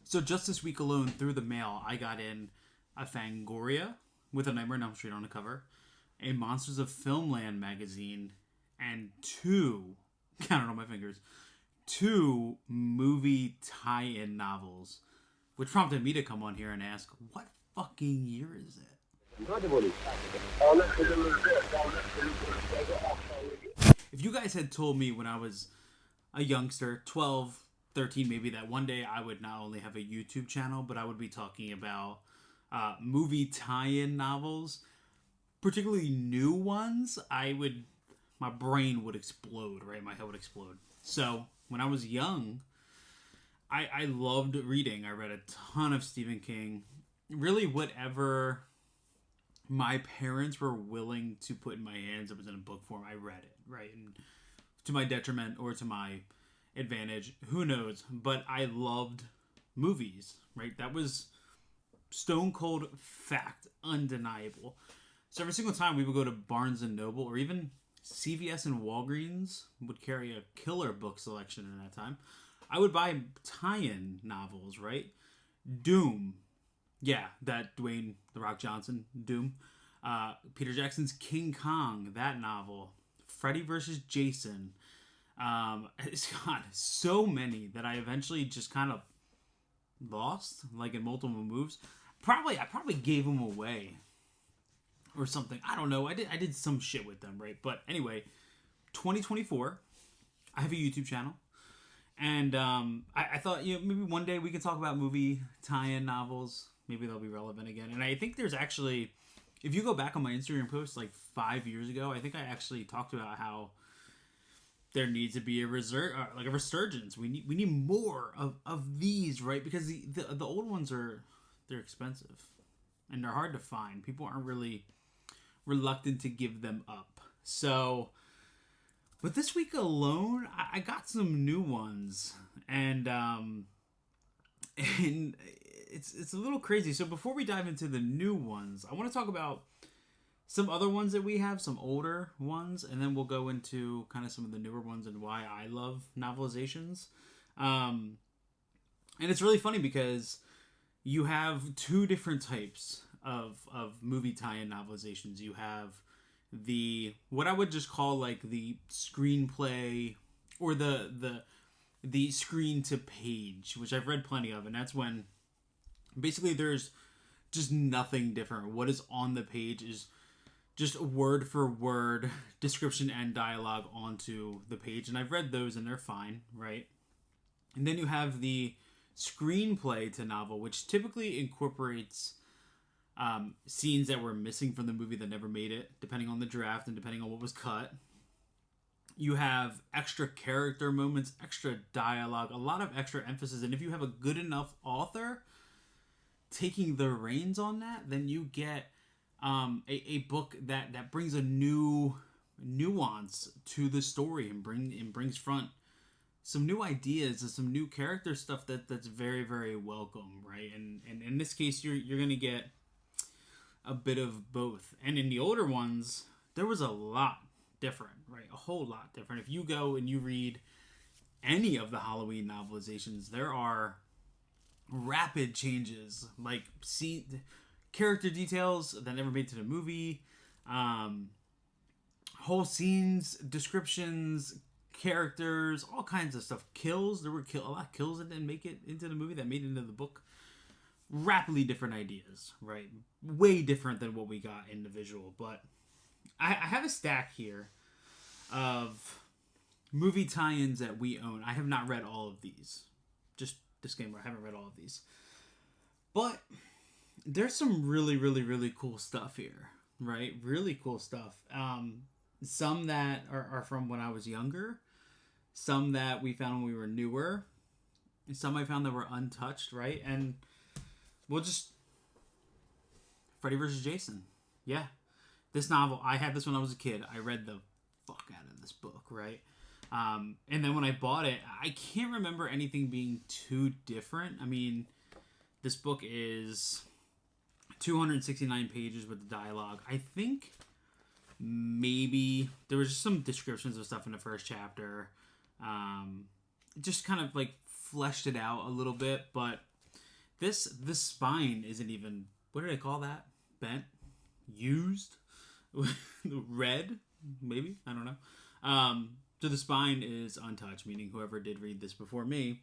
So just this week alone, through the mail, I got in a Fangoria with a Nightmare on Elm Street on the cover, a Monsters of Filmland magazine, and count it on my fingers, two movie tie-in novels, which prompted me to come on here and ask, what fucking year is it? If you guys had told me when I was a youngster, 12, 13 maybe, that one day I would not only have a YouTube channel, but I would be talking about movie tie-in novels, particularly new ones, my brain would explode, right? My head would explode. So when I was young, I loved reading. I read a ton of Stephen King. Really, whatever my parents were willing to put in my hands that was in a book form, I read it, right? And to my detriment or to my advantage, who knows? But I loved movies, right? That was stone cold fact, undeniable. So every single time we would go to Barnes and Noble, or even CVS and Walgreens would carry a killer book selection in that time, I would buy tie-in novels, right? Doom. Yeah, that Dwayne "The Rock" Johnson, Doom. Peter Jackson's King Kong, that novel. Freddy vs. Jason. It's got so many that I eventually just kind of lost, like in multiple moves. I probably gave them away or something. I don't know. I did some shit with them, right? But anyway, 2024, I have a YouTube channel. And I thought, maybe one day we can talk about movie tie-in novels. Maybe they'll be relevant again. And I think there's actually, if you go back on my Instagram post like 5 years ago, I think I actually talked about how there needs to be a resurgence. We need more of these, right? Because the old ones they're expensive and they're hard to find. People aren't really reluctant to give them up. So, but this week alone, I got some new ones, and it's a little crazy. So before we dive into the new ones, I want to talk about some other ones that we have, some older ones, and then we'll go into kind of some of the newer ones and why I love novelizations. And it's really funny because you have two different types of movie tie-in novelizations. You have what I would just call like the screenplay or the screen to page, which I've read plenty of, and that's when basically there's just nothing different. What is on the page is just word for word description and dialogue onto the page, and I've read those and they're fine, right? And then you have the screenplay to novel, which typically incorporates scenes that were missing from the movie that never made it, depending on the draft and depending on what was cut. You have extra character moments, extra dialogue, a lot of extra emphasis, and if you have a good enough author taking the reins on that, then you get a book that brings a new nuance to the story and brings front some new ideas and some new character stuff that's very, very welcome, right? And in this case, you're gonna get a bit of both. And in the older ones, there was a lot different, right? A whole lot different. If you go and you read any of the Halloween novelizations, there are rapid changes, like character details that never made to the movie, whole scenes, descriptions, characters, all kinds of stuff. Kills, there were a lot of kills that didn't make it into the movie that made it into the book. Rapidly different ideas, right? Way different than what we got in the visual. But I have a stack here of movie tie-ins that we own. I have not read all of these. Just disclaimer, I haven't read all of these. But there's some really, really, really cool stuff here, right? Really cool stuff. Some that are from when I was younger. Some that we found when we were newer. Some I found that were untouched, right? And we'll just... Freddy vs. Jason. Yeah. This novel, I had this when I was a kid. I read the fuck out of this book, right? And then when I bought it, I can't remember anything being too different. I mean, this book is 269 pages with the dialogue. I think maybe there was just some descriptions of stuff in the first chapter. Just kind of like fleshed it out a little bit, but The spine isn't even, what did I call that? Bent? Used? Red? Maybe? I don't know. So the spine is untouched, meaning whoever did read this before me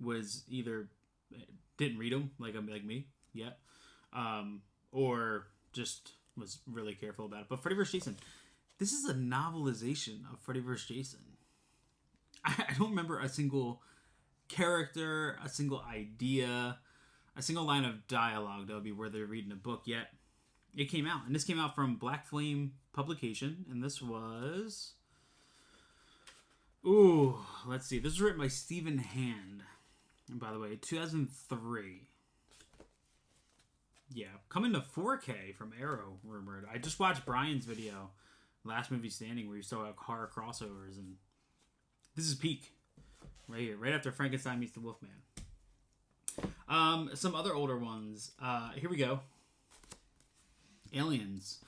was either didn't read them like me yet, or just was really careful about it. But Freddy vs. Jason, this is a novelization of Freddy vs. Jason. I don't remember a single character, a single idea, a single line of dialogue that would be worthy of reading a book yet. It came out, and this came out from Black Flame Publication, and this was... Ooh, let's see. This was written by Stephen Hand. And by the way, 2003. Yeah, coming to 4K from Arrow, rumored. I just watched Brian's video, Last Movie Standing, where he saw horror crossovers, and this is peak. Right here, right after Frankenstein meets the Wolfman. Some other older ones. Here we go. Aliens.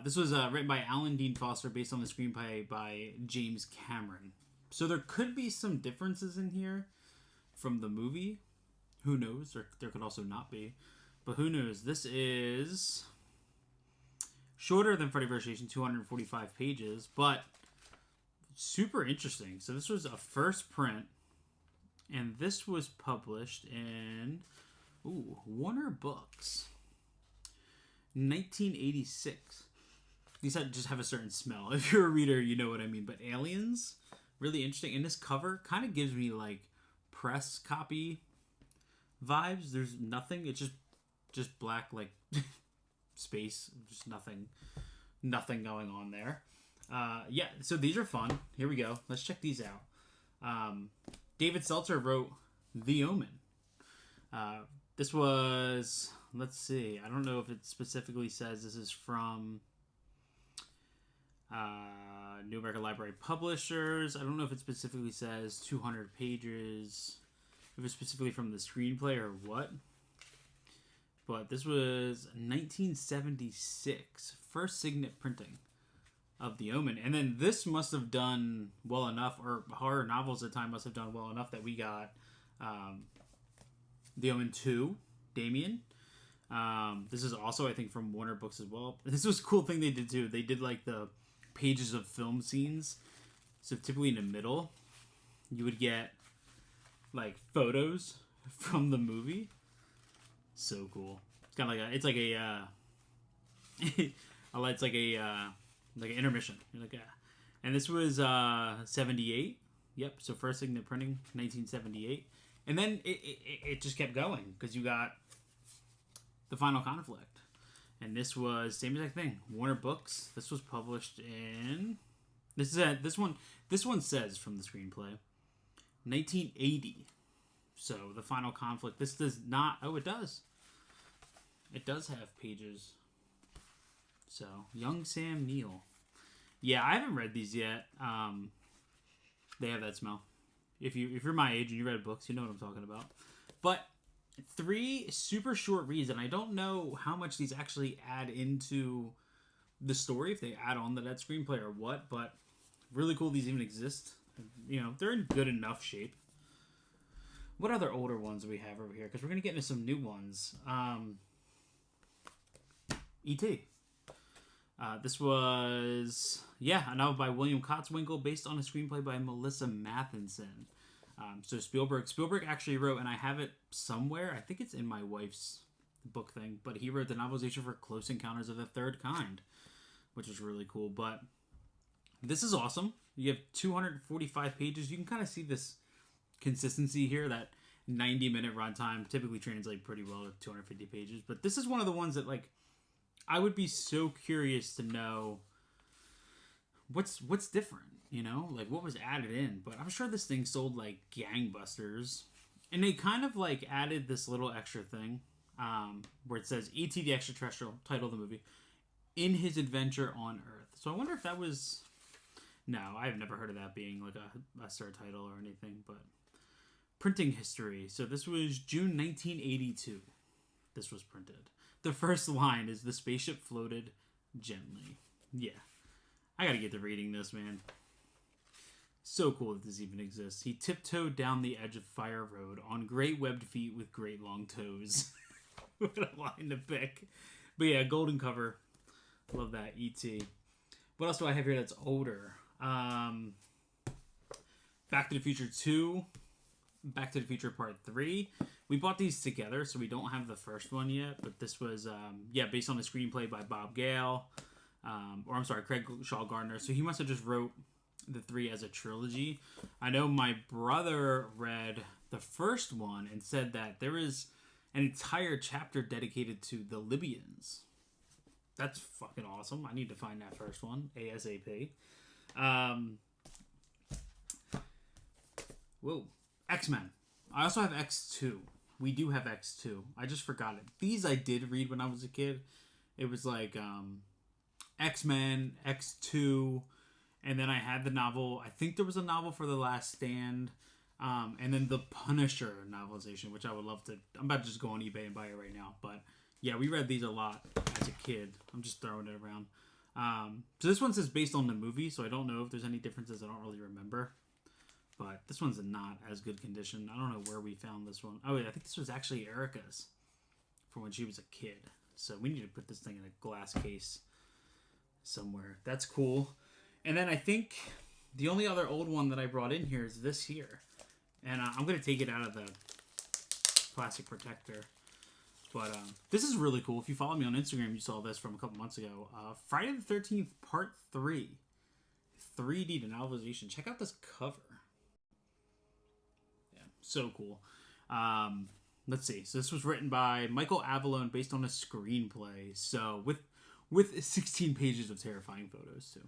This was written by Alan Dean Foster, based on the screenplay by James Cameron. So there could be some differences in here from the movie. Who knows? There could also not be. But who knows? This is shorter than Freddy vs. Jason, 245 pages, but super interesting. So this was a first print, and this was published in Warner Books, 1986. These just have a certain smell. If you're a reader, you know what I mean. But Aliens, really interesting. And this cover kind of gives me like press copy vibes. There's nothing. It's just black, like space. Just nothing going on there. Yeah, so these are fun. Here we go. Let's check these out. David Seltzer wrote The Omen. This was, let's see, I don't know if it specifically says this is from New American Library Publishers. I don't know if it specifically says 200 pages, if it's specifically from the screenplay or what. But this was 1976, first signet printing of The Omen. And then this must have done well enough, or horror novels at the time must have done well enough that we got The Omen 2, Damien. This is also, I think, from Warner Books as well. This was a cool thing they did too. They did like the pages of film scenes. So typically in the middle, you would get like photos from the movie. So cool. It's kind of like it's like an intermission. You're like, and this was 78. Yep. So first signet printing, 1978, and then it just kept going because you got The Final Conflict, and this was same exact thing. Warner Books. This was published in this one says from the screenplay 1980. So The Final Conflict. This does not. Oh, it does. It does have pages. So Young Sam Neill. Yeah, I haven't read these yet. They have that smell. If you're my age and you read books, you know what I'm talking about. But 3 super short reads, and I don't know how much these actually add into the story, if they add on to that screenplay or what. But really cool these even exist. You know, they're in good enough shape. What other older ones do we have over here? Because we're gonna get into some new ones. E.T. This was, a novel by William Kotzwinkle based on a screenplay by Melissa Matheson. So Spielberg actually wrote, and I have it somewhere, I think it's in my wife's book thing, but he wrote the novelization for Close Encounters of the Third Kind, which is really cool. But this is awesome. You have 245 pages. You can kind of see this consistency here, that 90-minute runtime typically translates pretty well to 250 pages. But this is one of the ones that, like, I would be so curious to know what's different, you know? Like, what was added in. But I'm sure this thing sold like gangbusters. And they kind of, like, added this little extra thing where it says E.T. the Extraterrestrial, title of the movie, in his adventure on Earth. So I wonder if that was... No, I've never heard of that being, like, a star title or anything. But printing history. So this was June 1982. This was printed. The first line is, "The spaceship floated gently." Yeah. I gotta get to reading this, man. So cool that this even exists. He tiptoed down the edge of Fire Road on great webbed feet with great long toes. What a line to pick. But yeah, golden cover. Love that. E.T. What else do I have here that's older? Back to the Future 2. Back to the Future Part 3. We bought these together, so we don't have the first one yet. But this was, based on a screenplay by Bob Gale. Craig Shaw Gardner. So he must have just wrote the 3 as a trilogy. I know my brother read the first one and said that there is an entire chapter dedicated to the Libyans. That's fucking awesome. I need to find that first one ASAP. Whoa. X-Men. I also have X2. We do have X2. I just forgot it. These I did read when I was a kid. It was like X-Men, X2, and then I had the novel. I think there was a novel for The Last Stand, and then the Punisher novelization, which I would love to. I'm about to just go on eBay and buy it right now. But yeah, we read these a lot as a kid. I'm just throwing it around. So this one says based on the movie, so I don't know if there's any differences. I don't really remember. But this one's in not as good condition. I don't know where we found this one. Oh, yeah, I think this was actually Erica's from when she was a kid. So we need to put this thing in a glass case somewhere. That's cool. And then I think the only other old one that I brought in here is this here. And I'm going to take it out of the plastic protector. But this is really cool. If you follow me on Instagram, you saw this from a couple months ago. Friday the 13th, Part 3. 3D to novelization. Check out this cover. Yeah, so cool. Let's see. So this was written by Michael Avallone based on a screenplay. So with 16 pages of terrifying photos too.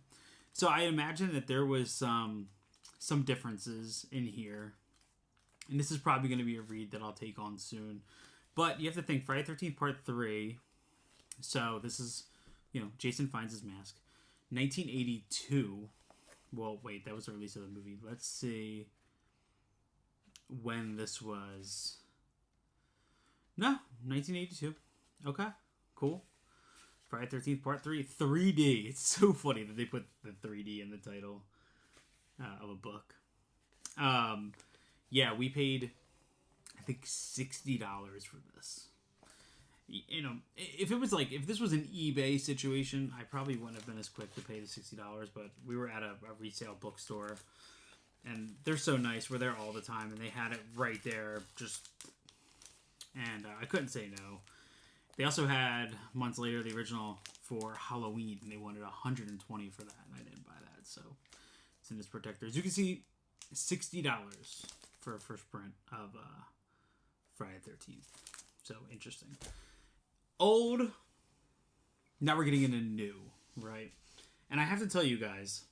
So I imagine that there was some differences in here. And this is probably going to be a read that I'll take on soon. But you have to think, Friday the 13th Part 3. So this is, Jason finds his mask. 1982. Well, wait, that was the release of the movie. Let's see when this was. No, 1982. Okay, cool. Friday the 13th Part 3. 3D. It's so funny that they put the 3D in the title of a book. Yeah, we paid, I think, $60 for this. If this was an eBay situation, I probably wouldn't have been as quick to pay the $60, but we were at a resale bookstore, and they're so nice. We're there all the time, and they had it right there, and I couldn't say no. They also had, months later, the original for Halloween, and they wanted $120 for that, and I didn't buy that, so it's in this protector. As you can see, $60 for a first print of Friday the 13th. So, interesting. Old. Now we're getting into new, right? And I have to tell you guys,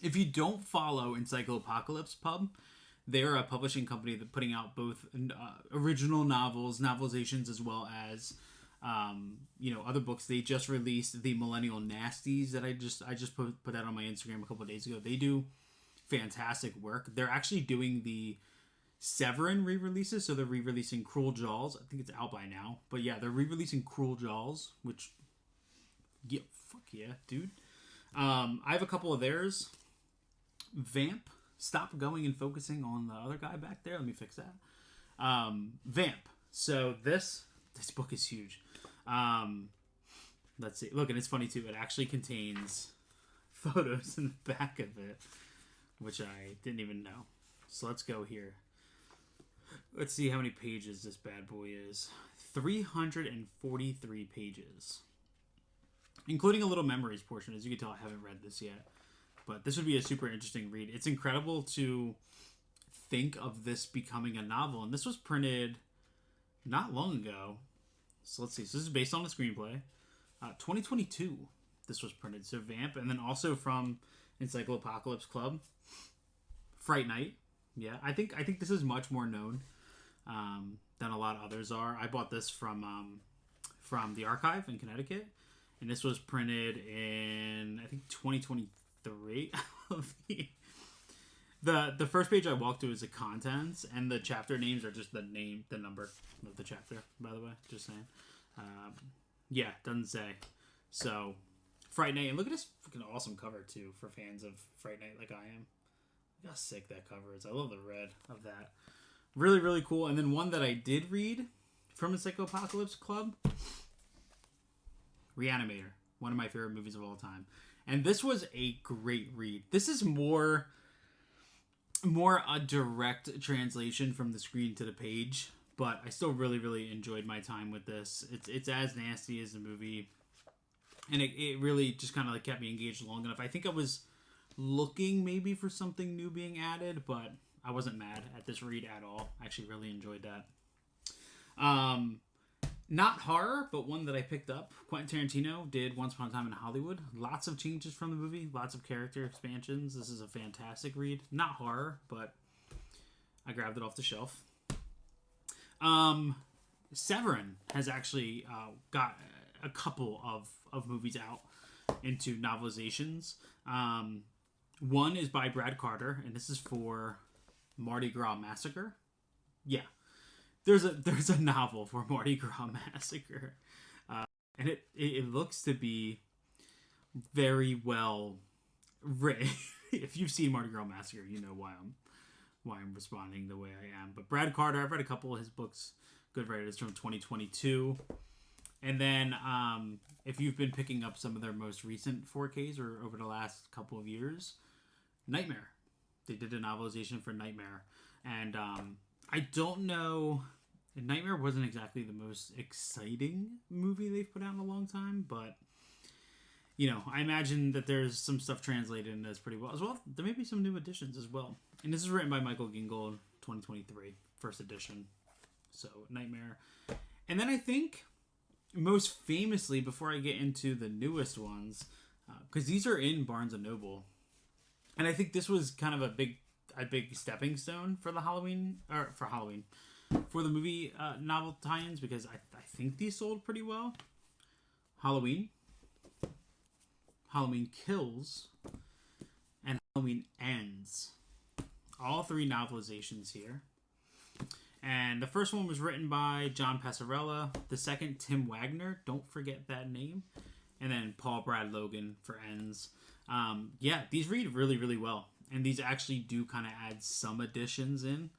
if you don't follow Encyclopocalypse Pub, they're a publishing company that putting out both original novels, novelizations, as well as other books. They just released the Millennial Nasties that I just put out on my Instagram a couple of days ago. They do fantastic work. They're actually doing the Severin re-releases, so they're re-releasing Cruel Jaws. I think it's out by now, but yeah, they're re-releasing Cruel Jaws, which, yeah, fuck yeah, dude. I have a couple of theirs. Vamp. Stop going and focusing on the other guy back there. Let me fix that. Vamp. So this book is huge. Let's see. Look, and it's funny too. It actually contains photos in the back of it, which I didn't even know. So let's go here. Let's see how many pages this bad boy is. 343 pages. Including a little memories portion. As you can tell, I haven't read this yet. But this would be a super interesting read. It's incredible to think of this becoming a novel. And this was printed not long ago. So let's see. So this is based on a screenplay. 2022 this was printed. So Vamp. And then also from Encyclopocalypse Club. Fright Night. Yeah, I think this is much more known than a lot of others are. I bought this from the archive in Connecticut, and this was printed in, I think, 2023. The first page I walked to is the contents, and the chapter names are just the number of the chapter. By the way, just saying. Yeah, doesn't say. So, Fright Night, and look at this freaking awesome cover too for fans of Fright Night like I am. Look how sick that cover is. I love the red of that. Really, really cool. And then one that I did read from a Psychopocalypse Club, Reanimator. One of my favorite movies of all time. And this was a great read. This is more a direct translation from the screen to the page, but I still really, really enjoyed my time with this. It's as nasty as the movie, and it really just kind of like kept me engaged long enough. I think I was looking maybe for something new being added, but I wasn't mad at this read at all. I actually really enjoyed that. Not horror, but one that I picked up. Quentin Tarantino did Once Upon a Time in Hollywood. Lots of changes from the movie. Lots of character expansions. This is a fantastic read. Not horror, but I grabbed it off the shelf. Severin has actually got a couple of movies out into novelizations. One is by Brad Carter, and this is for Mardi Gras Massacre. Yeah. There's a novel for Mardi Gras Massacre, and it looks to be very well written. If you've seen Mardi Gras Massacre, you know why I'm responding the way I am. But Brad Carter, I've read a couple of his books. Good writers from 2022, and then if you've been picking up some of their most recent 4Ks or over the last couple of years, Nightmare. They did a novelization for Nightmare, and I don't know. Nightmare wasn't exactly the most exciting movie they've put out in a long time, but I imagine that there's some stuff translated in this pretty well as well. There may be some new additions as well. And this is written by Michael Gingold, 2023, first edition. So Nightmare. And then I think most famously, before I get into the newest ones, because these are in Barnes and Noble, and I think this was kind of a big stepping stone for the for the movie novel tie-ins, because I think these sold pretty well. Halloween Kills, and Halloween Ends. All three novelizations here. And the first one was written by John Passarella. The second, Tim Wagner. Don't forget that name. And then Paul Brad Logan for Ends. These read really, really well. And these actually do kind of add some additions in.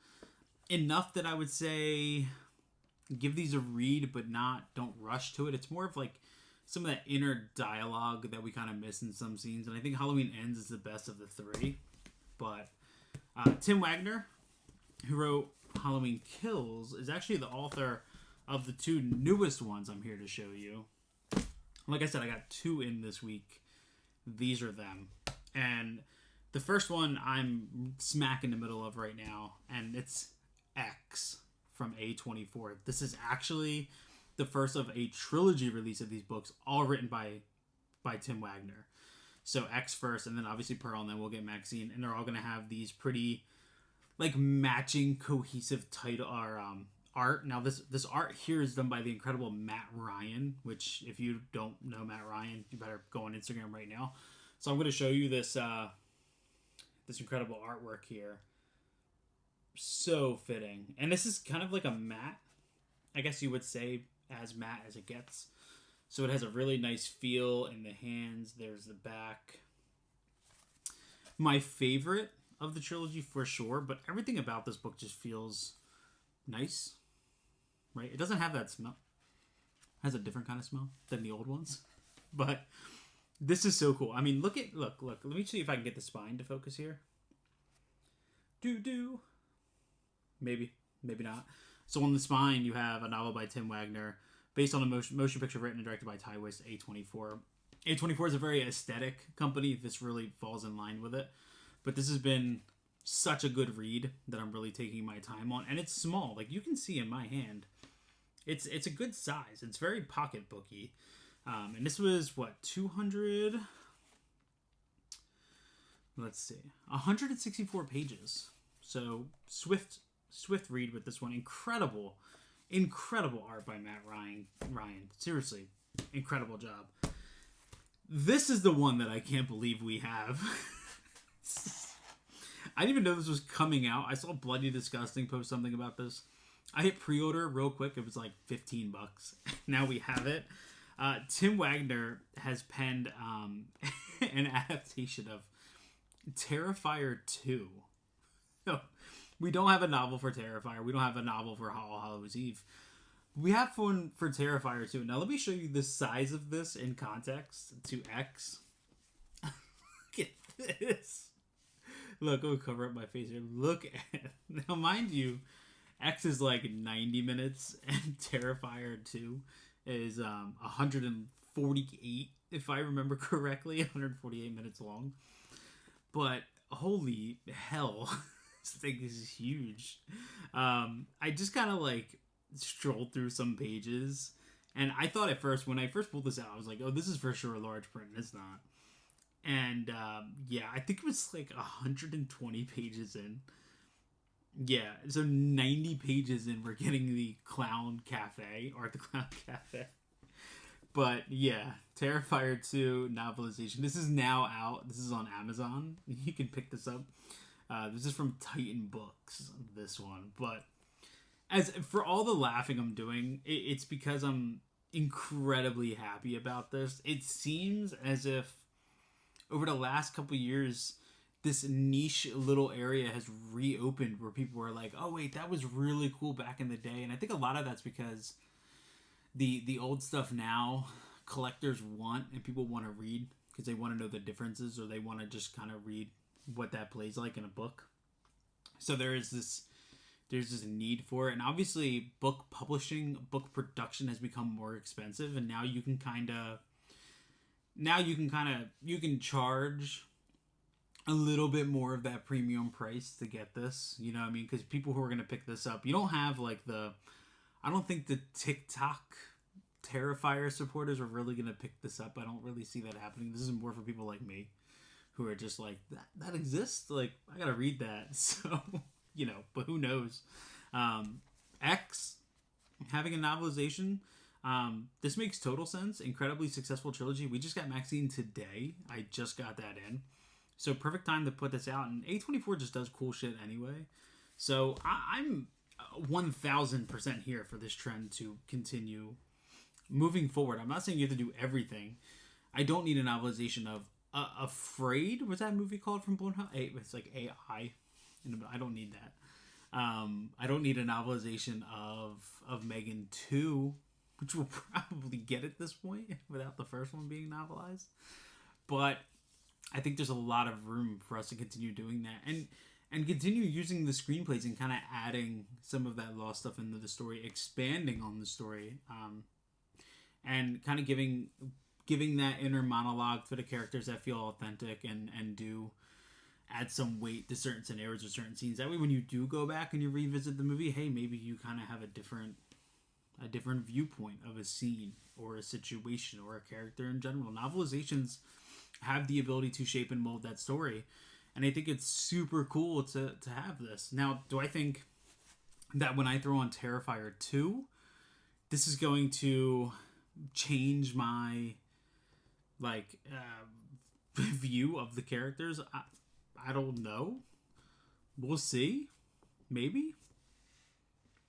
Enough that I would say give these a read, but don't rush to it. It's more of like some of that inner dialogue that we kind of miss in some scenes. And I think Halloween Ends is the best of the three. But Tim Wagner, who wrote Halloween Kills, is actually the author of the two newest ones I'm here to show you. Like I said, I got two in this week. These are them. And the first one I'm smack in the middle of right now, and it's X from A24. This is actually the first of a trilogy release of these books, all written by Tim Wagner. So X first, and then obviously Pearl, and then we'll get Maxine, and they're all going to have these pretty like matching cohesive title or art. Now this art here is done by the incredible Matt Ryan, which if you don't know Matt Ryan, you better go on Instagram right now. So I'm going to show you this this incredible artwork here. So fitting. And this is kind of like a matte, I guess you would say, as matte as it gets. So it has a really nice feel in the hands. There's the back. My favorite of the trilogy for sure, but everything about this book just feels nice, right? It doesn't have that smell. It has a different kind of smell than the old ones, but this is so cool. I mean, look. Let me see if I can get the spine to focus here. Maybe not. So on the spine, you have a novel by Tim Wagner, based on a motion picture written and directed by Ty West, A24. A24 is a very aesthetic company. This really falls in line with it. But this has been such a good read that I'm really taking my time on. And it's small. Like you can see in my hand. It's a good size. It's very pocketbooky. And this was, 200... Let's see. 164 pages. So, swift read with this one. Incredible art by Matt Ryan. Seriously, incredible job. This is the one that I can't believe we have. I didn't even know this was coming out. I saw Bloody Disgusting post something about this. I hit pre-order real quick. It was like $15. Now we have it. Tim Wagner has penned an adaptation of Terrifier 2. No, we don't have a novel for Terrifier. We don't have a novel for All Hallows Eve. We have one for Terrifier 2. Now, let me show you the size of this in context to X. Look at this. Look, I'll cover up my face here. Look at it. Now, mind you, X is like 90 minutes, and Terrifier 2 is 148, if I remember correctly, 148 minutes long. But holy hell, this thing is huge. I just kind of like strolled through some pages, and I thought at first, when I first pulled this out, I was like, oh, this is for sure a large print. It's not. And yeah, I think it was like 120 pages in. Yeah, so 90 pages in, we're getting the Clown Cafe, or the Clown Cafe. But yeah, Terrifier 2 novelization. This is now out. This is on Amazon. You can pick this up. This is from Titan Books, this one. But as for all the laughing I'm doing, it's because I'm incredibly happy about this. It seems as if over the last couple years, this niche little area has reopened where people were like, oh wait, that was really cool back in the day. And I think a lot of that's because the old stuff now collectors want and people want to read because they want to know the differences, or they want to just kind of read what that plays like in a book. So there's this need for it. And obviously book publishing, book production has become more expensive, and now you can charge a little bit more of that premium price to get this, you know what I mean? Because people who are going to pick this up, you don't have like I don't think the TikTok Terrifier supporters are really going to pick this up. I don't really see that happening. This is more for people like me who are just like, that exists? Like, I got to read that. So, you know, but who knows? X, having a novelization, this makes total sense. Incredibly successful trilogy. We just got Maxine today. I just got that in. So perfect time to put this out. And A24 just does cool shit anyway. So I'm 1000% here for this trend to continue moving forward. I'm not saying you have to do everything. I don't need a novelization of Afraid. Was that a movie called from Blumhouse? It's like AI. I don't need that. I don't need a novelization of Megan 2, which we'll probably get at this point without the first one being novelized. But I think there's a lot of room for us to continue doing that and continue using the screenplays and kind of adding some of that lost stuff into the story, expanding on the story, and kind of giving that inner monologue for the characters that feel authentic and do add some weight to certain scenarios or certain scenes. That way, when you do go back and you revisit the movie, hey, maybe you kind of have a different viewpoint of a scene or a situation or a character in general. Novelizations have the ability to shape and mold that story, and I think it's super cool to have this. Now, do I think that when I throw on Terrifier 2, this is going to change my view of the characters? I don't know. We'll see. Maybe.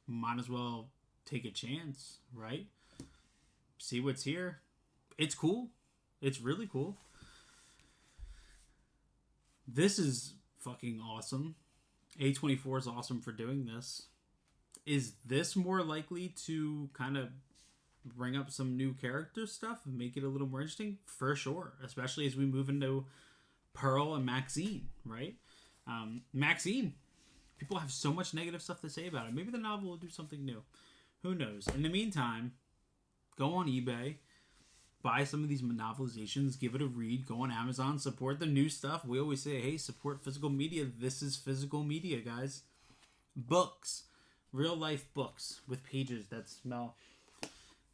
Might as well take a chance, right? See what's here. It's cool. It's really cool. This is fucking awesome. A24 is awesome for doing this. Is this more likely to kind of bring up some new character stuff and make it a little more interesting? For sure. Especially as we move into Pearl and Maxine, right? Maxine. People have so much negative stuff to say about it. Maybe the novel will do something new. Who knows? In the meantime, go on eBay. Buy some of these novelizations, give it a read, go on Amazon, support the new stuff. We always say, hey, support physical media. This is physical media, guys. Books. Real life books with pages that smell.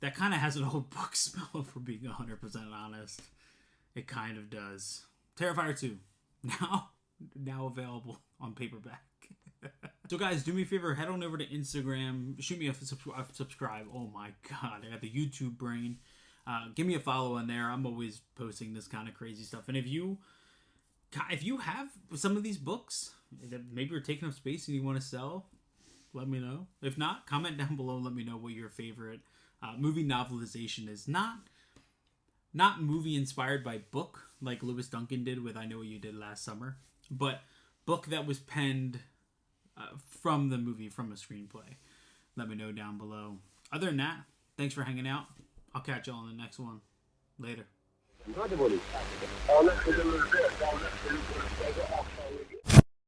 That kind of has an old book smell, if we're being 100% honest. It kind of does. Terrifier 2. Now available on paperback. So guys, do me a favor, head on over to Instagram. Shoot me a subscribe. Oh my god, I got the YouTube brain. Give me a follow on there. I'm always posting this kind of crazy stuff. And if you have some of these books that maybe are taking up space and you want to sell, let me know. If not, comment down below and let me know what your favorite movie novelization is. Not movie inspired by book like Lewis Duncan did with I Know What You Did Last Summer, but book that was penned from the movie, from a screenplay. Let me know down below. Other than that, thanks for hanging out. I'll catch you all in the next one. Later.